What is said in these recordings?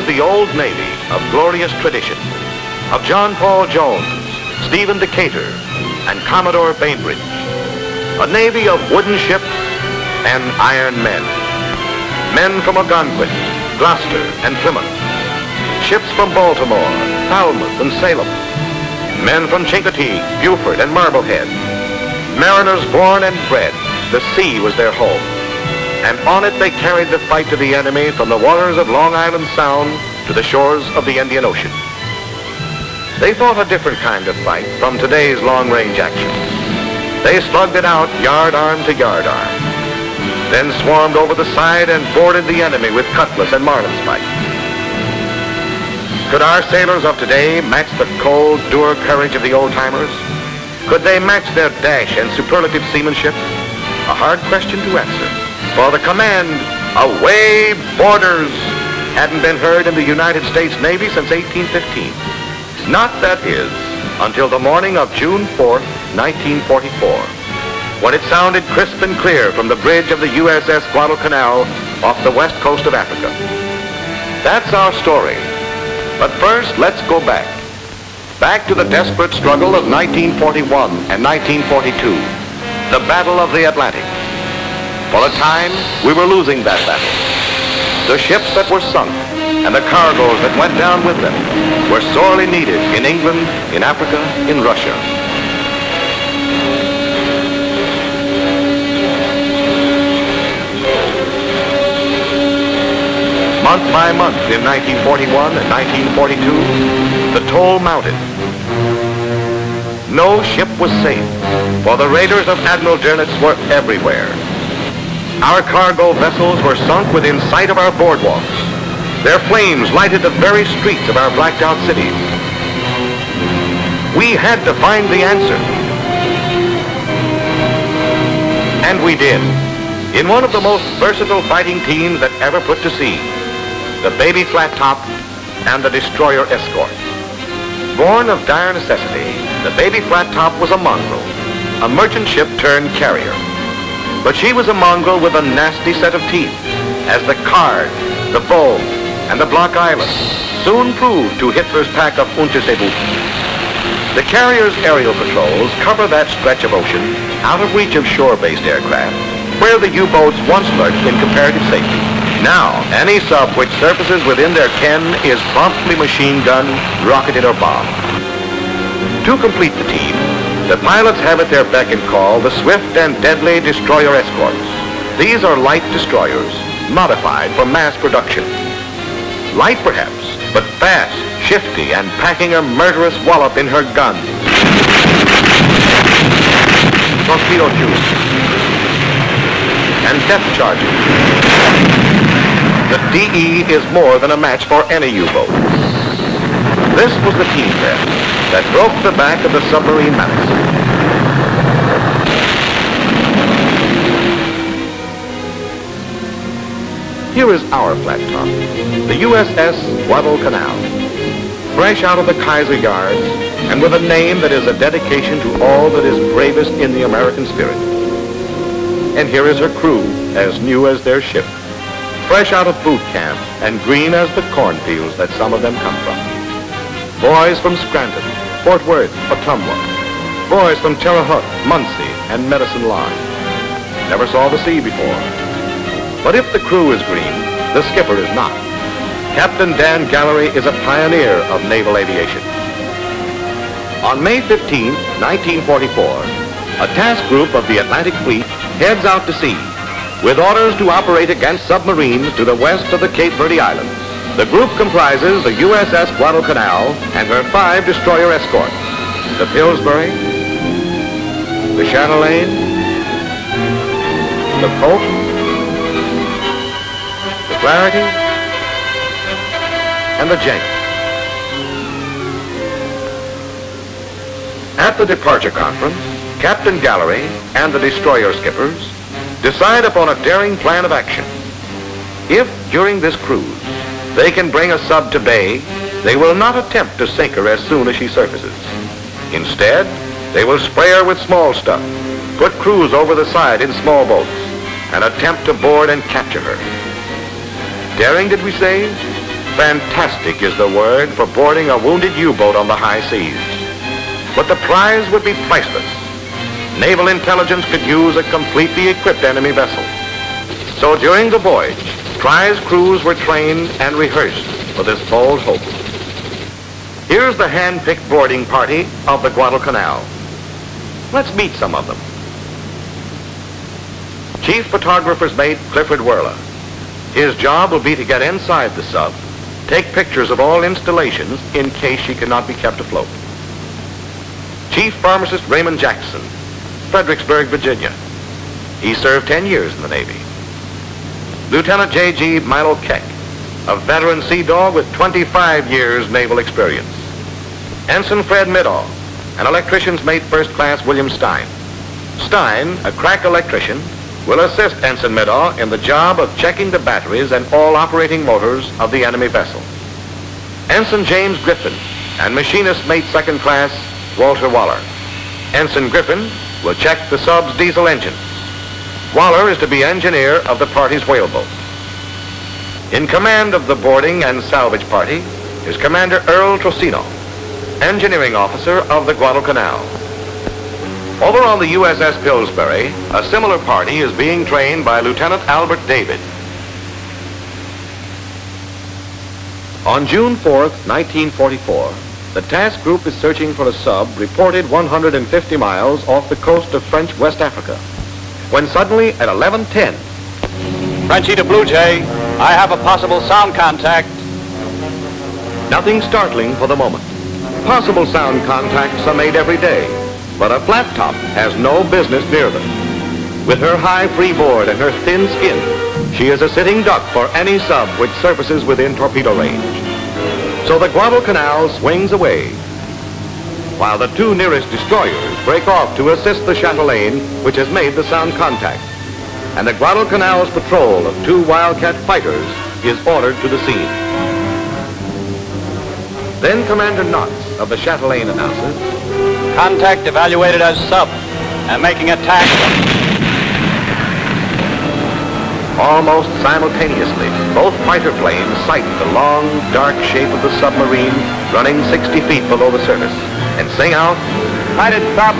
was the old Navy of glorious tradition, of John Paul Jones, Stephen Decatur, and Commodore Bainbridge. A Navy of wooden ships and iron men. Men from Algonquin, Gloucester, and Plymouth. Ships from Baltimore, Falmouth, and Salem. Men from Chincoteague, Beaufort, and Marblehead. Mariners born and bred, the sea was their home. And on it they carried the fight to the enemy from the waters of Long Island Sound to the shores of the Indian Ocean. They fought a different kind of fight from today's long-range action. They slugged it out yard arm to yard arm, then swarmed over the side and boarded the enemy with cutlass and marlinspike. Could our sailors of today match the cold, dour courage of the old-timers? Could they match their dash and superlative seamanship? A hard question to answer, for the command, "Away boarders," hadn't been heard in the United States Navy since 1815. Not, that is, until the morning of June 4th, 1944, when it sounded crisp and clear from the bridge of the USS Guadalcanal off the west coast of Africa. That's our story. But first, let's go back. Back to the desperate struggle of 1941 and 1942, the Battle of the Atlantic. For a time, we were losing that battle. The ships that were sunk and the cargoes that went down with them were sorely needed in England, in Africa, in Russia. Month by month in 1941 and 1942, the toll mounted. No ship was safe, for the raiders of Admiral Dönitz were everywhere. Our cargo vessels were sunk within sight of our boardwalks. Their flames lighted the very streets of our blacked out cities. We had to find the answer. And we did, in one of the most versatile fighting teams that ever put to sea, the baby flat top and the destroyer escort. Born of dire necessity, the baby flat top was a mongrel, a merchant ship turned carrier. But she was a mongrel with a nasty set of teeth, as the Card, the Bow, and the Block Island soon proved to Hitler's pack of Unterseeboote. The carrier's aerial patrols cover that stretch of ocean out of reach of shore-based aircraft, where the U-boats once lurked in comparative safety. Now, any sub which surfaces within their ken is promptly machine gunned, rocketed, or bombed. To complete the team, the pilots have at their beck and call the swift and deadly destroyer escorts. These are light destroyers, modified for mass production. Light perhaps, but fast, shifty, and packing a murderous wallop in her guns. Torpedo juice. And depth charges. The DE is more than a match for any U-boat. This was the team then that broke the back of the submarine menace. Here is our flat top, the USS Guadalcanal, fresh out of the Kaiser yards and with a name that is a dedication to all that is bravest in the American spirit. And here is her crew, as new as their ship, fresh out of boot camp and green as the cornfields that some of them come from. Boys from Scranton, Fort Worth, Ottumwa. Boys from Terre Haute, Muncie, and Medicine Lodge. Never saw the sea before. But if the crew is green, the skipper is not. Captain Dan Gallery is a pioneer of naval aviation. On May 15, 1944, a task group of the Atlantic Fleet heads out to sea with orders to operate against submarines to the west of the Cape Verde Islands. The group comprises the USS Guadalcanal and her 5 destroyer escorts, the Pillsbury, the Chatelaine, the Pope, the Clarity, and the Jenks. At the departure conference, Captain Gallery and the destroyer skippers decide upon a daring plan of action. If, during this cruise, they can bring a sub to bay, they will not attempt to sink her as soon as she surfaces. Instead, they will spray her with small stuff, put crews over the side in small boats, and attempt to board and capture her. Daring, did we say? Fantastic is the word for boarding a wounded U-boat on the high seas. But the prize would be priceless. Naval intelligence could use a completely equipped enemy vessel. So during the voyage, prize crews were trained and rehearsed for this bold hope. Here's the hand-picked boarding party of the Guadalcanal. Let's meet some of them. Chief photographer's mate Clifford Werla. His job will be to get inside the sub, take pictures of all installations in case she cannot be kept afloat. Chief Pharmacist Raymond Jackson, Fredericksburg, Virginia. He served 10 years in the Navy. Lieutenant J.G. Milo Keck, a veteran sea dog with 25 years naval experience. Ensign Fred Middaugh, an electrician's mate First Class William Stein. Stein, a crack electrician, will assist Ensign Middaugh in the job of checking the batteries and all operating motors of the enemy vessel. Ensign James Griffin and machinist mate Second Class Walter Waller. Ensign Griffin will check the sub's diesel engine. Waller is to be engineer of the party's whaleboat. In command of the boarding and salvage party is Commander Earl Trocino, engineering officer of the Guadalcanal. Over on the USS Pillsbury, a similar party is being trained by Lieutenant Albert David. On June 4th, 1944, the task group is searching for a sub reported 150 miles off the coast of French West Africa, when suddenly at 11:10, Frenchie to Blue Jay, I have a possible sound contact. Nothing startling for the moment. Possible sound contacts are made every day, but a flat top has no business near them. With her high freeboard and her thin skin, she is a sitting duck for any sub which surfaces within torpedo range. So the Guadalcanal swings away, while the two nearest destroyers break off to assist the chatelaine which has made the sound contact. And the Guadalcanal's patrol of 2 Wildcat fighters is ordered to the scene. Then Commander Knotts of the chatelaine announces, Contact evaluated as sub and making attack. Almost simultaneously, both fighter planes sight the long, dark shape of the submarine running 60 feet below the surface and sing out, Sighted sub.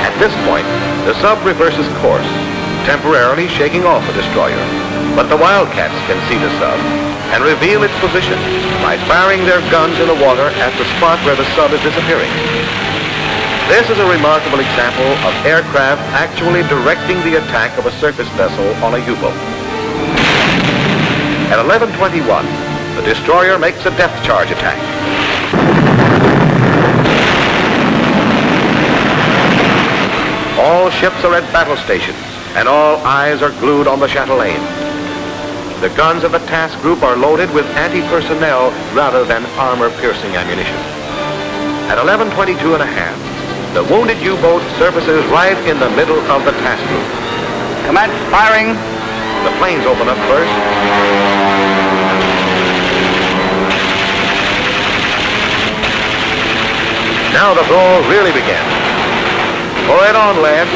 At this point, the sub reverses course, temporarily shaking off the destroyer. But the Wildcats can see the sub and reveal its position by firing their guns in the water at the spot where the sub is disappearing. This is a remarkable example of aircraft actually directing the attack of a surface vessel on a U-boat. At 11:21, the destroyer makes a depth charge attack. All ships are at battle stations, and all eyes are glued on the chatelaine. The guns of the task group are loaded with anti-personnel rather than armor-piercing ammunition. At 11:22 and a half, the wounded U-boat surfaces right in the middle of the task group. Commence firing. The planes open up first. Now the brawl really begins. Go it on, lad.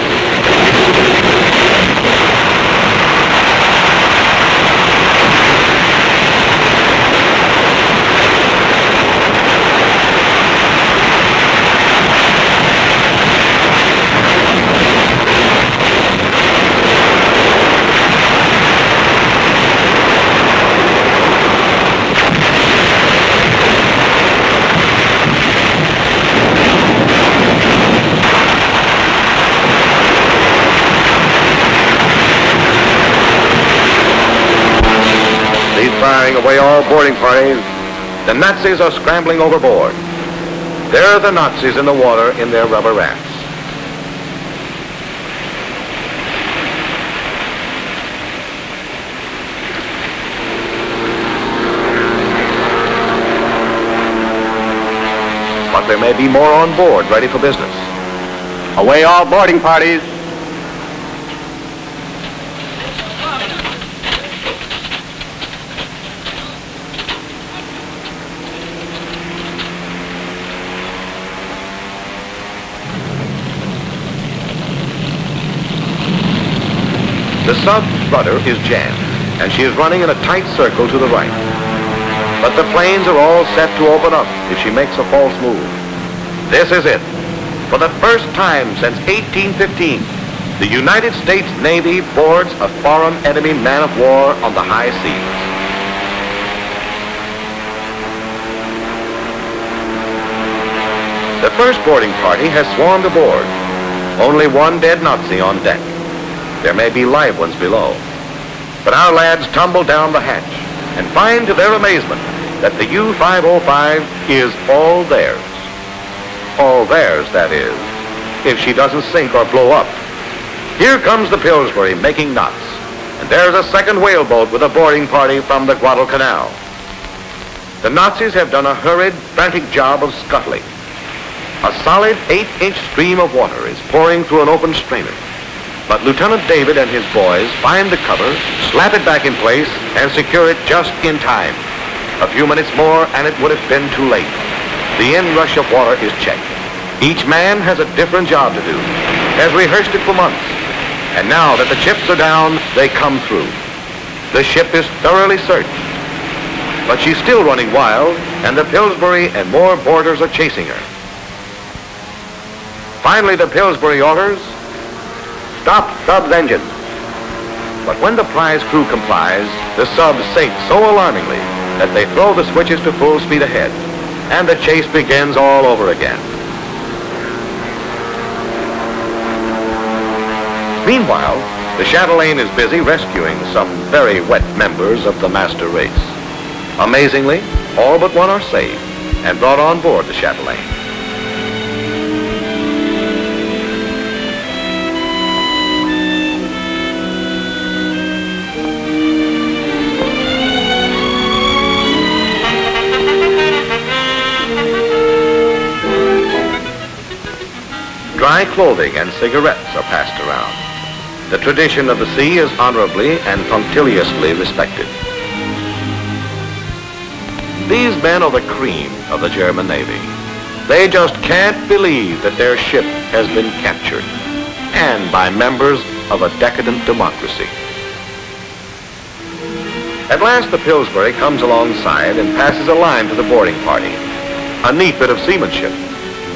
Firing away all boarding parties, the Nazis are scrambling overboard. There are the Nazis in the water in their rubber rafts. But there may be more on board ready for business. Away all boarding parties. The sub's rudder is jammed, and she is running in a tight circle to the right. But the planes are all set to open up if she makes a false move. This is it. For the first time since 1815, the United States Navy boards a foreign enemy man of war on the high seas. The first boarding party has swarmed aboard. Only one dead Nazi on deck. There may be live ones below. But our lads tumble down the hatch and find to their amazement that the U-505 is all theirs. All theirs, that is, if she doesn't sink or blow up. Here comes the Pillsbury making knots, and there's a second whaleboat with a boarding party from the Guadalcanal. The Nazis have done a hurried, frantic job of scuttling. A solid 8-inch stream of water is pouring through an open strainer. But Lieutenant David and his boys find the cover, slap it back in place, and secure it just in time. A few minutes more, and it would have been too late. The inrush of water is checked. Each man has a different job to do, has rehearsed it for months. And now that the chips are down, they come through. The ship is thoroughly searched. But she's still running wild, and the Pillsbury and more boarders are chasing her. Finally, the Pillsbury orders, "Stop sub's engines." But when the prize crew complies, the sub sinks so alarmingly that they throw the switches to full speed ahead, and the chase begins all over again. Meanwhile, the Chatelaine is busy rescuing some very wet members of the master race. Amazingly, all but one are saved and brought on board the Chatelaine. Dry clothing and cigarettes are passed around. The tradition of the sea is honorably and punctiliously respected. These men are the cream of the German Navy. They just can't believe that their ship has been captured, and by members of a decadent democracy. At last the Pillsbury comes alongside and passes a line to the boarding party. A neat bit of seamanship.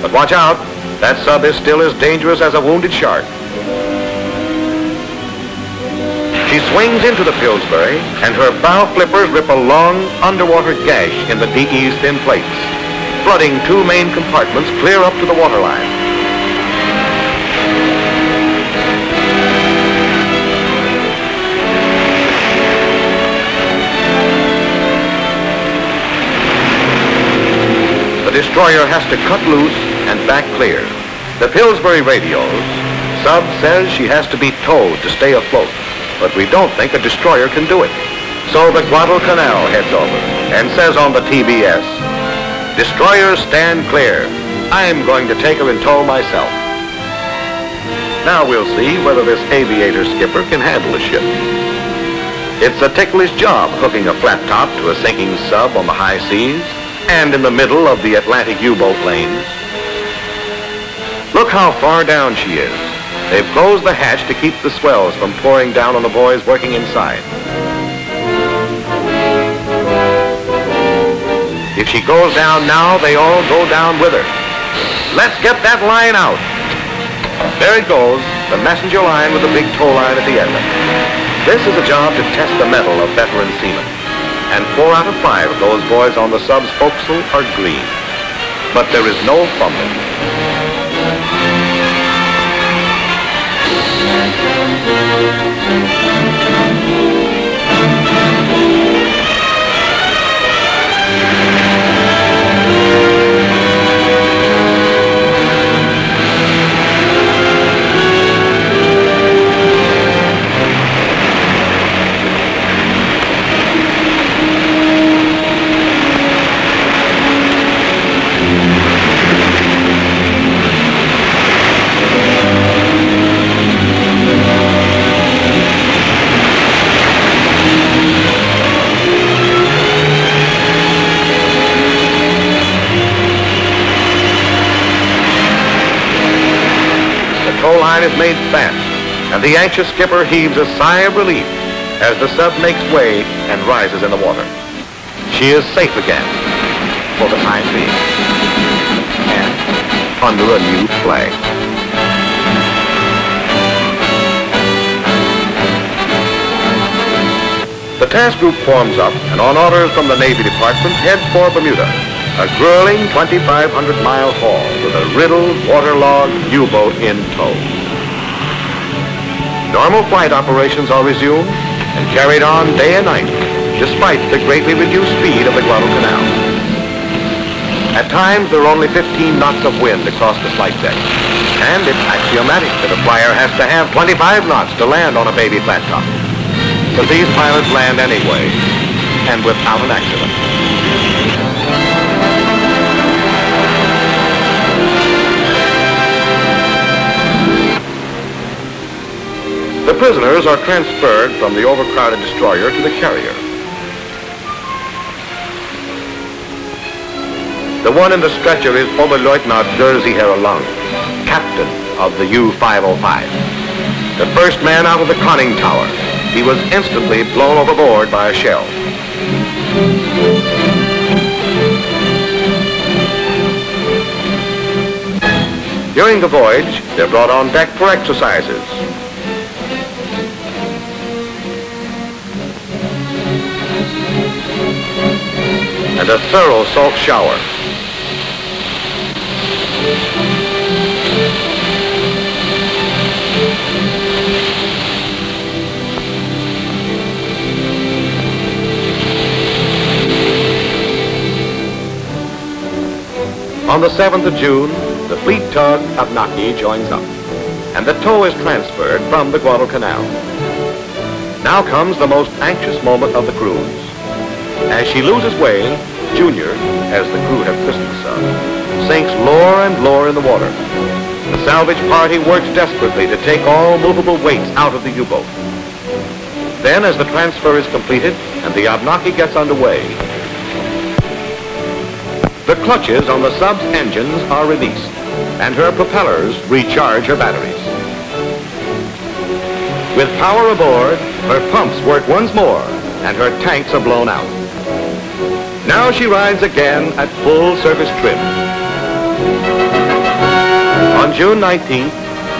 But watch out, that sub is still as dangerous as a wounded shark. She swings into the Pillsbury, and her bow flippers rip a long underwater gash in the DE's thin plates, flooding two main compartments clear up to the waterline. The destroyer has to cut loose and back clear. The Pillsbury radios. Sub says she has to be towed to stay afloat, but we don't think a destroyer can do it. So the Guadalcanal heads over and says on the TBS, "Destroyers stand clear. I'm going to take her in tow myself." Now we'll see whether this aviator skipper can handle a ship. It's a ticklish job hooking a flat top to a sinking sub on the high seas and in the middle of the Atlantic U-boat lanes. Look how far down she is. They've closed the hatch to keep the swells from pouring down on the boys working inside. If she goes down now, they all go down with her. Let's get that line out. There it goes, the messenger line with the big tow line at the end. This is a job to test the mettle of veteran seamen. And 4 out of 5 of those boys on the sub's forecastle are green. But there is no fumbling. Is made fast, and the anxious skipper heaves a sigh of relief as the sub makes way and rises in the water. She is safe again for the time being and under a new flag. The task group forms up and on orders from the Navy Department heads for Bermuda, a grueling 2,500-mile haul with a riddled, waterlogged U-boat in tow. Normal flight operations are resumed and carried on day and night, despite the greatly reduced speed of the Guadalcanal. At times, there are only 15 knots of wind across the flight deck, and it's axiomatic that a flyer has to have 25 knots to land on a baby flat top. But these pilots land anyway, and without an accident. The prisoners are transferred from the overcrowded destroyer to the carrier. The one in the stretcher is Oberleutnant Lang, captain of the U-505. The first man out of the conning tower. He was instantly blown overboard by a shell. During the voyage, they're brought on deck for exercises. And a thorough salt shower. On the 7th of June, the fleet tug Abnaki joins up, and the tow is transferred from the Guadalcanal. Now comes the most anxious moment of the cruise. As she loses way, Junior, as the crew have christened the sub, sinks lower and lower in the water. The salvage party works desperately to take all movable weights out of the U-boat. Then, as the transfer is completed and the Abnaki gets underway, the clutches on the sub's engines are released, and her propellers recharge her batteries. With power aboard, her pumps work once more, and her tanks are blown out. Now she rides again at full service trim. On June 19th,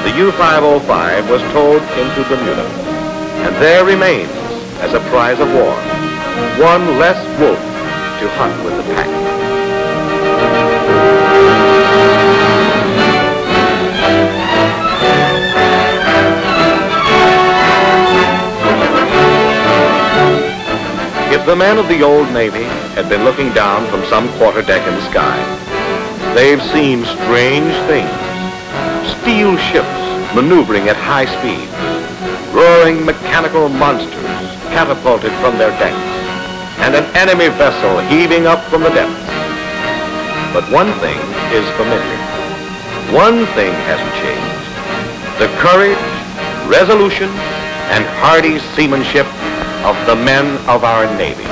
the U-505 was towed into Bermuda, and there remains as a prize of war, one less wolf to hunt with the pack. If the men of the old Navy had been looking down from some quarterdeck in the sky, they've seen strange things. Steel ships maneuvering at high speed, roaring mechanical monsters catapulted from their decks, and an enemy vessel heaving up from the depths. But one thing is familiar. One thing hasn't changed. The courage, resolution, and hardy seamanship of the men of our Navy.